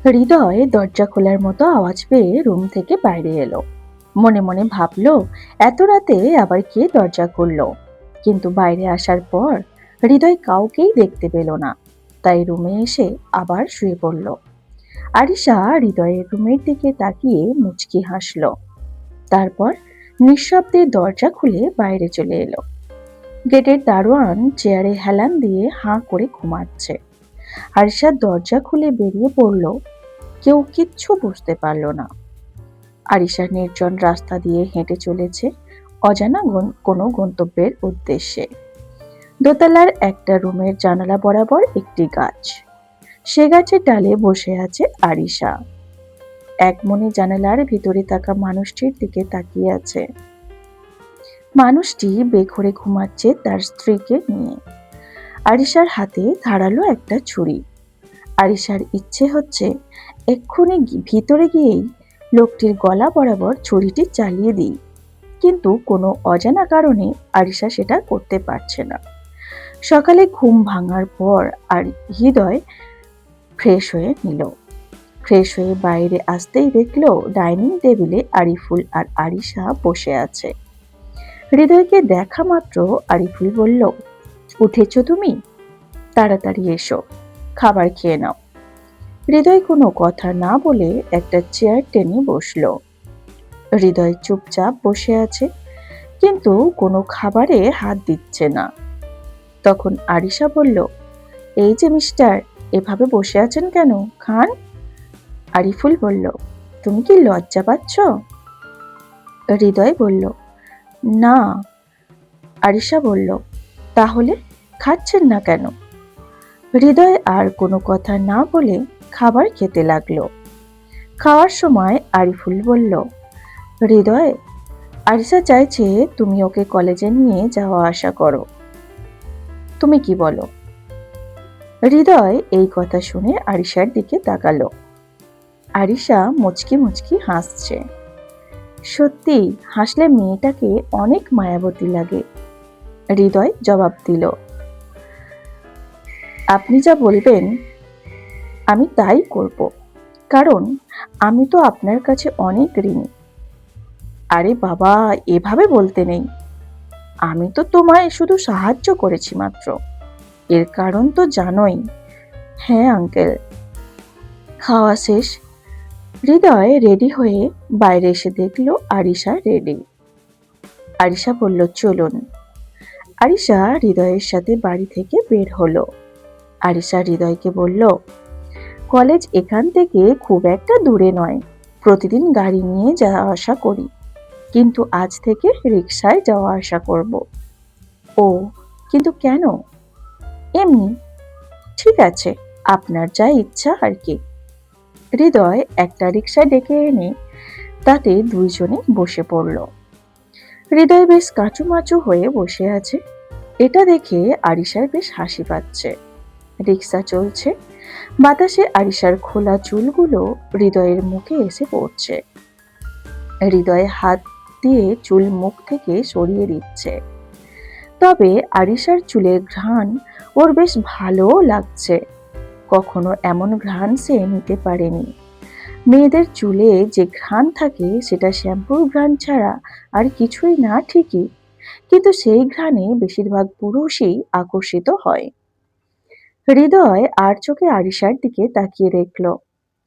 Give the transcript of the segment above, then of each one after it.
হৃদয় দরজা খোলার মতো আওয়াজ পেয়ে রুম থেকে বাইরে এলো। মনে মনে ভাবলো, এত রাতে আবার কে দরজা খুললো। কিন্তু বাইরে আসার পর হৃদয় কাউকেই দেখতে পেল না। তাই রুমে এসে আবার শুয়ে পড়ল। আরিশা হৃদয়ের রুমের দিকে তাকিয়ে মুচকি হাসলো। তারপর নিঃশব্দে দরজা খুলে বাইরে চলে এলো। গেটের দারোয়ান চেয়ারে হেলান দিয়ে হাঁ করে ঘুমাচ্ছে। আরিশা দরজা খুলে বেরিয়ে পড়ল। কেউ কিচ্ছু বুঝতে পারল না। আরিশা নির্জন রাস্তা দিয়ে হেঁটে চলেছে অজানা কোনো গন্তব্যের উদ্দেশ্যে। দোতলার একটা রুমের জানালা বরাবর একটি গাছ। সে গাছের ডালে বসে আছে আরিশা। এক মনে জানালার ভিতরে থাকা মানুষটির দিকে তাকিয়ে আছে। মানুষটি বেঘরে ঘুমাচ্ছে তার স্ত্রীকে নিয়ে। আরিশার হাতে ধারালো একটা ছুরি। আরিশার ইচ্ছে হচ্ছে এক্ষুনি ভিতরে গিয়েই লোকটির গলা বরাবর ছুরিটি চালিয়ে দিই, কিন্তু কোনো অজানা কারণে আরিশা সেটা করতে পারছে না। সকালে ঘুম ভাঙার পর আর হৃদয় ফ্রেশ হয়ে নিল। ফ্রেশ হয়ে বাইরে আসতেই দেখলো ডাইনিং টেবিলে আরিফুল আর আরিশা বসে আছে। হৃদয়কে দেখা মাত্র আরিফুল বলল, উঠেছো তুমি? তাড়াতাড়ি এসো, খাবার খেয়ে নাও। হৃদয় কোনো কথা না বলে একটা চেয়ার টেনে বসলো। হৃদয় চুপচাপ বসে আছে, কিন্তু কোনো খাবারে হাত দিচ্ছে না। তখন আরিশা বলল, এই যে মিস্টার, এভাবে বসে আছেন কেন? খান। আরিফুল বলল, তুমি কি লজ্জা পাচ্ছ? হৃদয় বলল, না। আরিশা বলল, তাহলে খাচ্ছেন না কেন? হৃদয় আর কোনো কথা না বলে খাবার খেতে লাগলো। খাওয়ার সময় আরিফুল বলল, হৃদয়, আরিশা চাইছে তুমি ওকে কলেজে নিয়ে যাওয়া আসা করো, তুমি কি বলো? হৃদয় এই কথা শুনে আরিশার দিকে তাকালো। আরিশা মুচকি মুচকি হাসছে। সত্যি হাসলে মেয়েটাকে অনেক মায়াবতী লাগে। হৃদয় জবাব দিল, আপনি যা বলবেন আমি তাই করব, কারণ আমি তো আপনার কাছে অনেক ঋণী। আরে বাবা, এভাবে বলতে নেই। আমি তো তোমায় শুধু সাহায্য করেছি মাত্র, এর কারণ তো জানোই। হ্যাঁ আঙ্কেল। খাওয়া শেষ। হৃদয় রেডি হয়ে বাইরে এসে দেখলো আরিশা রেডি। আরিশা বলল, চলুন। আরিশা হৃদয়ের সাথে বাড়ি থেকে বের হলো। আরিশা হৃদয়কে বলল, কলেজ এখান থেকে খুব একটা দূরে নয়, প্রতিদিন গাড়ি নিয়ে যাওয়া আসা করি, কিন্তু আজ থেকে রিকশায় যাওয়া আসা করব। ও, কিন্তু কেন? এমনি। ঠিক আছে, আপনার যা ইচ্ছা আর কি। হৃদয় একটা রিকশা ডেকে এনে তাতে দুইজনে বসে পড়ল। হৃদয় বেশ কাঁচুমাচু হয়ে বসে আছে। এটা দেখে আরিশার বেশ হাসি পাচ্ছে। রিকশা চলছে, বাতাসে আরিশার খোলা চুলগুলো হৃদয়ের মুখে এসে পড়ছে। হৃদয় হাত দিয়ে চুল মুখ থেকে সরিয়ে দিচ্ছে। তবে আরিশার চুলের ঘ্রাণ ওর বেশ ভালোও লাগছে। কখনো এমন ঘ্রাণ সে নিতে পারেনি। মেয়েদের চুলে যে ঘ্রাণ থাকে সেটা শ্যাম্পুর ঘ্রাণ ছাড়া আর কিছুই না ঠিকই, কিন্তু সেই ঘ্রাণে বেশিরভাগ পুরুষই আকর্ষিত হয়। হৃদয় আর চোখে আরিশার দিকে তাকিয়ে দেখল।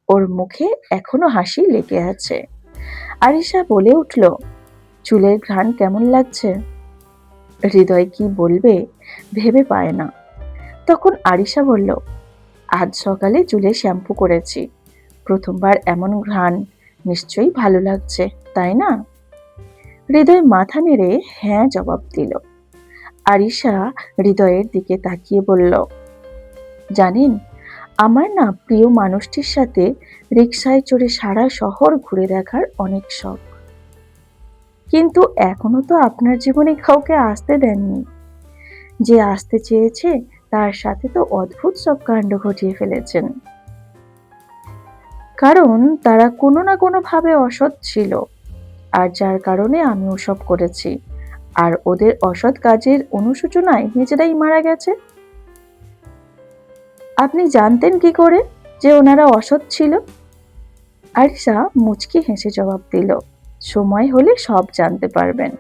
ওর মুখে এখনো হাসি লেগে আছে। আরিশা বলে উঠল, চুলের ঘ্রাণ কেমন লাগছে? হৃদয় কি বলবে ভেবে পায় না। তখন আরিশা বলল, আজ সকালে চুলে শ্যাম্পু করেছি, প্রথমবার এমন ঘ্রাণ, নিশ্চয়ই ভালো লাগছে, তাই না? হৃদয় মাথা নেড়ে হ্যাঁ জবাব দিল। আরিশা হৃদয়ের দিকে তাকিয়ে বলল, জানেন, আমার না প্রিয় মানুষটির সাথে রিকশায় চড়ে সারা শহর ঘুরে দেখার অনেক শখ, কিন্তু এখনো তো আপনার জীবনে কাউকে আসতে দেননি। যে আসতে চেয়েছে তার সাথে তো অদ্ভুত সব কাণ্ড ঘটিয়ে ফেলেছেন। কারণ তারা কোনো না কোনো ভাবে অসৎ ছিল, আর যার কারণে আমি ওসব করেছি, আর ওদের অসৎ কাজের অনুশোচনায় নিজেরাই মারা গেছে। আপনি জানতেন কি করে যে ওনারা অসৎ ছিল? আরিশা মুচকি হেসে জবাব দিল, সময় হলে সব জানতে পারবেন।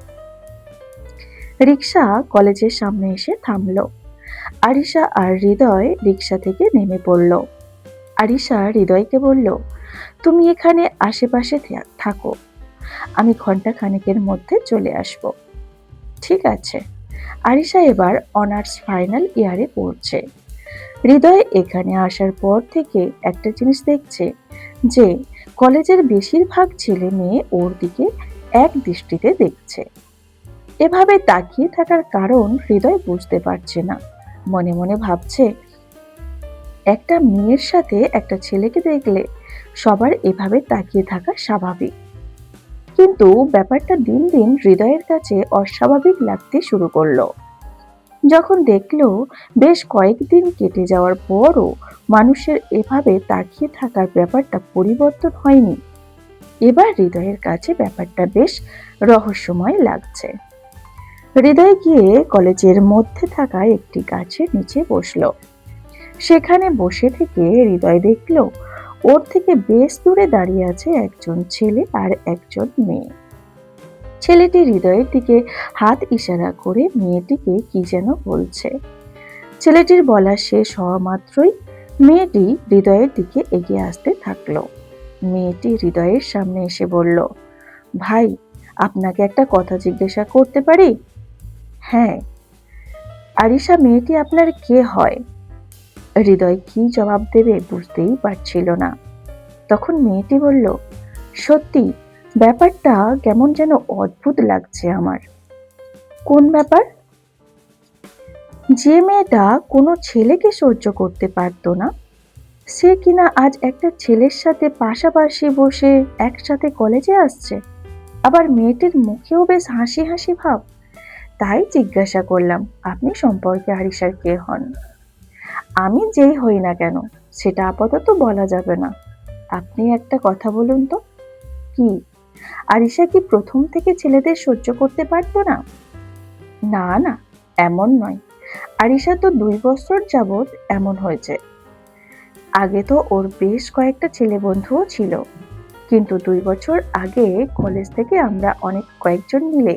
রিক্সা কলেজের সামনে এসে থামলো। আরিশা আর হৃদয় রিক্সা থেকে নেমে পড়ল। আরিশা হৃদয়কে বলল, তুমি এখানে আশেপাশে থাকো, আমি ঘন্টা খানেকের মধ্যে চলে আসব। ঠিক আছে। আরিশা এবার অনার্স ফাইনাল ইয়ারে পড়ছে। হৃদয় এখানে আসার পর থেকে একটা জিনিস দেখছে যে কলেজের বেশিরভাগ ছেলে মেয়ে ওর দিকে এক দৃষ্টিতে দেখছে। এভাবে তাকিয়ে থাকার কারণ হৃদয় বুঝতে পারছে না। মনে মনে ভাবছে, একটা মেয়ের সাথে একটা ছেলেকে দেখলে সবার এভাবে তাকিয়ে থাকা স্বাভাবিক। কিন্তু ব্যাপারটা দিন দিন হৃদয়ের কাছে অস্বাভাবিক লাগতে শুরু করলো। যখন দেখলো বেশ কয়েকদিন কেটে যাওয়ার পরও মানুষের এভাবে তাকিয়ে থাকার ব্যাপারটা পরিবর্তন হয়নি, এবার হৃদয়ের কাছে ব্যাপারটা বেশ রহস্যময় লাগছে। হৃদয় গিয়ে কলেজের মধ্যে থাকা একটি গাছের নিচে বসলো। সেখানে বসে থেকে হৃদয় দেখলো ওর থেকে বেশ দূরে দাঁড়িয়ে আছে একজন ছেলে আর একজন মেয়ে। ছেলেটি হৃদয়ের দিকে হাত ইশারা করে মেয়েটিকে কি যেন বলছে। ছেলেটির বলা শেষ হওয়া মাত্রই মেয়েটি হৃদয়ের দিকে এগিয়ে আসতে থাকলো। মেয়েটি হৃদয়ের সামনে এসে বলল, ভাই, আপনাকে একটা কথা জিজ্ঞাসা করতে পারি? হ্যাঁ। আরিশা, মেয়েটি আপনার কে হয়? হৃদয় কি জবাব দেবে বুঝতেই পারছিল না। তখন মেয়েটি বলল, সত্যি ব্যাপারটা কেমন যেন অদ্ভুত লাগছে আমার। কোন ব্যাপার? যে মেয়েটা কোনো ছেলেকে সহ্য করতে পারতো না, সে কিনা আজ একটা ছেলের সাথে পাশাপাশি বসে একসাথে কলেজে আসছে। আবার মেয়েটির মুখেও বেশ হাসি হাসি ভাব। তাই জিজ্ঞাসা করলাম, আপনি সম্পর্কে আরিশার কে হন? আমি যেই হই না কেন সেটা আপাতত বলা যাবে না। আপনি একটা কথা বলুন তো। কি? আরিশা কি প্রথম থেকে ছেলেদের সহ্য করতে পারতো না? না না, এমন নয়। আরিশা তো 2 বছর যাবৎ এমন হয়েছে। আগে তো ওর বেশ কয়েকটা ছেলে বন্ধুও ছিল, কিন্তু 2 বছর আগে কলেজ থেকে আমরা কয়েকজন মিলে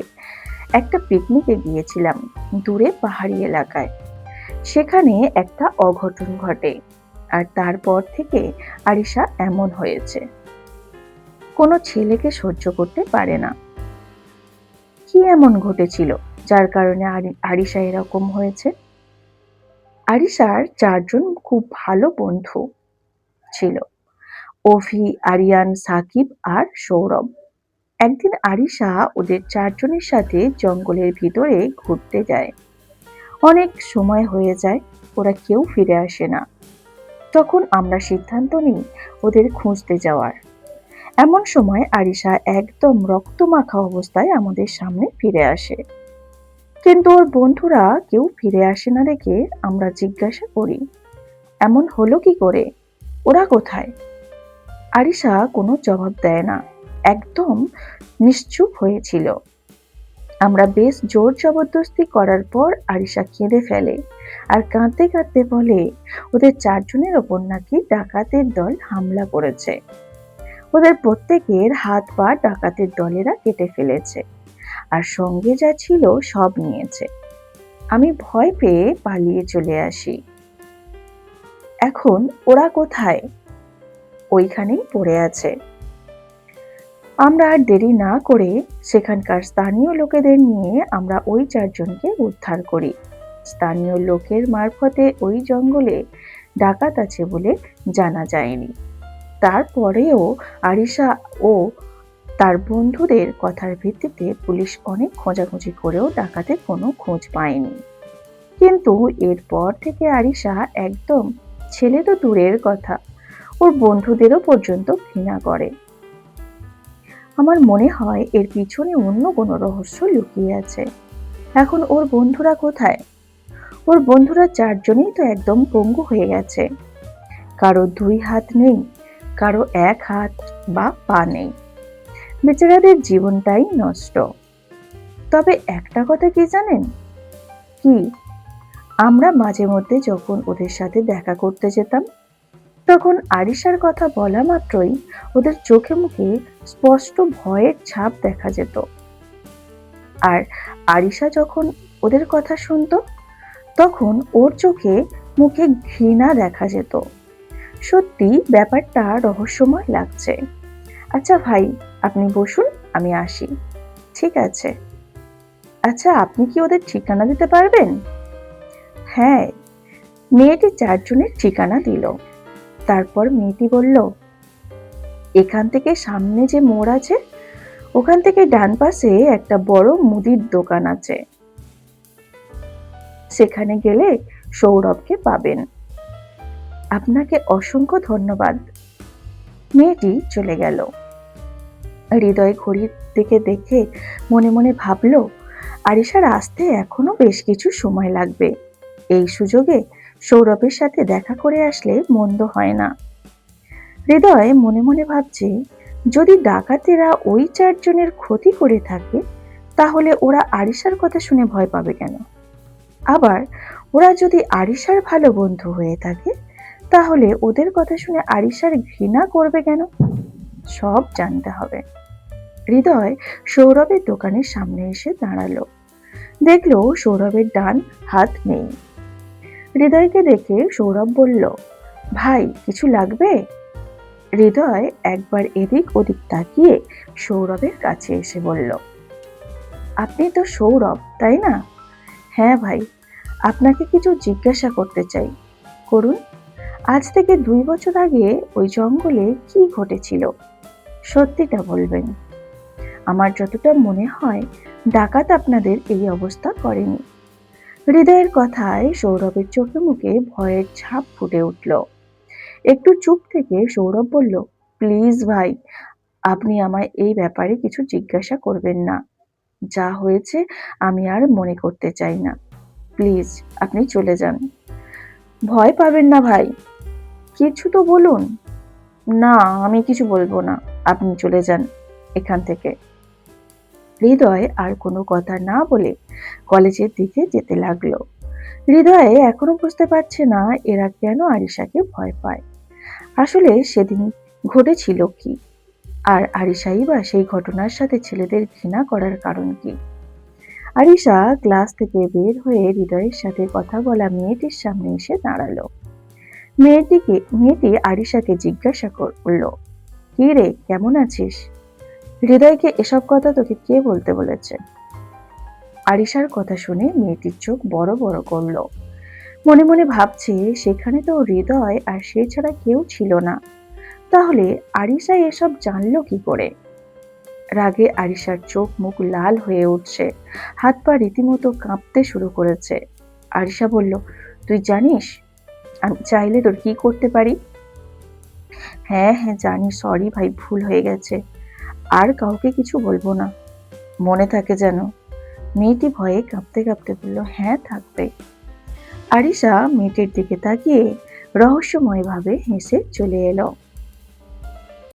একটা পিকনিকে গিয়েছিলাম দূরে পাহাড়ি এলাকায়। সেখানে একটা অঘটন ঘটে, আর তারপর থেকে আরিশা এমন হয়েছে, কোনো ছেলেকে সহ্য করতে পারে না। কি এমন ঘটেছিল যার কারণে আরিশা এরকম হয়েছে? আরিশার 4জন খুব ভালো বন্ধু ছিল, অভি, আরিয়ান, সাকিব আর সৌরভ। একদিন আরিশা ওদের 4জনের সাথে জঙ্গলের ভিতরে ঘুরতে যায়। অনেক সময় হয়ে যায়, ওরা কেউ ফিরে আসে না। তখন আমরা সিদ্ধান্ত নিই ওদের খুঁজতে যাওয়ার। এমন সময় আরিশা একদম রক্তমাখা অবস্থায় আমাদের সামনে ফিরে আসে। কিন্তু ওর বন্ধুরা কেউ ফিরে আসে না দেখে আমরা জিজ্ঞাসা করি, এমন হলো কি করে? ওরা কোথায়? আরিশা কোনো জবাব দেয় না, একদম নিশ্চুপ হয়েছিল। আমরা বেশ জোর জবরদস্তি করার পর আরিশা কেঁদে ফেলে আর কাঁদতে কাঁদতে বলে, ওদের 4জনের ওপর নাকি ডাকাতের দল হামলা করেছে। ওদের প্রত্যেকের হাত পা ডাকাতের দলেরা কেটে ফেলেছে, আর সঙ্গে যা ছিল সব নিয়েছে। আমি ভয় পেয়ে পালিয়ে চলে আসি। এখন ওরা কোথায়? ওইখানেই পড়ে আছে। আমরা আর দেরি না করে সেখানকার স্থানীয় লোকেদের নিয়ে আমরা ওই 4জনকে উদ্ধার করি। স্থানীয় লোকের মারফতে ওই জঙ্গলে ডাকাত আছে বলে জানা যায়নি। তারপরেও আরিশা ও তার বন্ধুদের কথার ভিত্তিতে পুলিশ অনেক খোঁজাখুঁজি করেও ডাকাতের কোনো খোঁজ পায়নি। কিন্তু এরপর থেকে আরিশা একদম, ছেলে তো দূরের কথা, ওর বন্ধুদেরও পর্যন্ত ঘৃণা করে। আমার মনে হয় এর পিছনে অন্য কোনো রহস্য লুকিয়ে আছে। এখন ওর বন্ধুরা কোথায়? ওর বন্ধুরা 4জনই তো একদম পঙ্গু হয়ে গেছে। কারো 2 হাত নেই, কারো 1 হাত বা পা নেই। বেচারাদের জীবনটাই নষ্ট। তবে একটা কথা কি জানেন? কি? আমরা মাঝে মধ্যে যখন ওদের সাথে দেখা করতে যেতাম, তখন আরিশার কথা বলা মাত্রই ওদের চোখে মুখে স্পষ্ট ভয়ের ছাপ দেখা যেত। আর আরিশা যখন ওদের কথা শুনতো তখন ওর চোখে মুখে ঘৃণা দেখা যেত। সত্যি ব্যাপারটা রহস্যময় লাগছে। আচ্ছা ভাই, আপনি বসুন, আমি আসি। ঠিক আছে। আচ্ছা, আপনি কি ওদের ঠিকানা দিতে পারবেন? হ্যাঁ। মেয়েটি চারজনের ঠিকানা দিল। তারপর মেয়েটি বলল, এখান থেকে সামনে যে মোড় আছে ওখান থেকে ডান পাশে একটা বড় মুদির দোকান আছে, সেখানে গেলে সৌরভকে পাবেন। আপনাকে অসংখ্য ধন্যবাদ। মেয়েটি চলে গেল। হৃদয় ঘড়ির দিকে দেখে মনে মনে ভাবল, আরিশার আসতে এখনো বেশ কিছু সময় লাগবে। এই সুযোগে সৌরভের সাথে দেখা করে আসলে মন্দ হয় না। হৃদয় মনে মনে ভাবছে, যদি ডাকাতেরা ওই চারজনের ক্ষতি করে থাকে তাহলে ওরা আরিশার কথা শুনে ভয় পাবে কেন? আবার ওরা যদি আরিশার ভালো বন্ধু হয়ে থাকে তাহলে ওদের কথা শুনে আরিশার ঘৃণা করবে কেন? সব জানতে হবে। হৃদয় সৌরভের দোকানের সামনে এসে দাঁড়ালো। দেখলো সৌরভের ডান হাত নেই। হৃদয়কে দেখে সৌরভ বলল, ভাই কিছু লাগবে? হৃদয় একবার এদিক ওদিক তাকিয়ে সৌরভের কাছে এসে বলল, আপনি তো সৌরভ, তাই না? হ্যাঁ ভাই, আপনাকে কিছু জিজ্ঞাসা করতে চাই। করুন। আজ থেকে 2 বছর আগে ওই জঙ্গলে কি ঘটেছিল? সত্যিটা বলবেন। আমার যতটা মনে হয় ডাকাত আপনাদের এই অবস্থা করেনি। হৃদয়ের কথায় সৌরভের চোখে মুখে ভয়ের ছাপ ফুটে উঠল। একটু চুপ থেকে সৌরভ বলল, প্লিজ ভাই, আপনি আমায় এই ব্যাপারে কিছু জিজ্ঞাসা করবেন না। যা হয়েছে আমি আর মনে করতে চাই না। প্লিজ আপনি চলে যান। ভয় পাবেন না ভাই, কিছু তো বলুন। না, আমি কিছু বলবো না, আপনি চলে যান এখান থেকে। হৃদয় আর কোনো কথা না বলে কলেজের দিকে যেতে লাগলো। হৃদয় এখনো বুঝতে পারছে না এরা কেন আরিশাকে ভয় পায়। আসলে সেদিন ঘটেছিল কি, আর আরিশাই বা সেই ঘটনার সাথে ছেলেদের ঘৃণা করার কারণ কি? আরিশা ক্লাস থেকে বের হয়ে হৃদয়ের সাথে কথা বলা মেয়েটির সামনে এসে দাঁড়ালো। মেয়েটি আরিশাকে জিজ্ঞাসা করলো, কি রে, কেমন আছিস? হৃদয়কে এসব কথা তোকে কে বলতে বলেছে? আরিশার কথা শুনে মেয়েটির চোখ বড় বড় করলো। মনে মনে ভাবছে, সেখানে তো হৃদয় আর সে ছাড়া কেউ ছিল না। তাহলে আরিশা এসব জানলো কি করে? রাগে আরিশার চোখ মুখ লাল হয়ে উঠছে, হাত পা রীতিমতো কাঁপতে শুরু করেছে। আরিশা বলল, তুই জানিস আমি চাইলে তোর কি করতে পারি? হ্যাঁ হ্যাঁ জানি, সরি ভাই, ভুল হয়ে গেছে, আর কাউকে কিছু বলবো না। মনে থাকে যেন। মেয়েটি ভয়ে কাঁপতে কাঁপতে বলল, হ্যাঁ থাকবে। আরিশা মেয়েটির দিকে তাকিয়ে রহস্যময় ভাবে হেসে চলে এলো।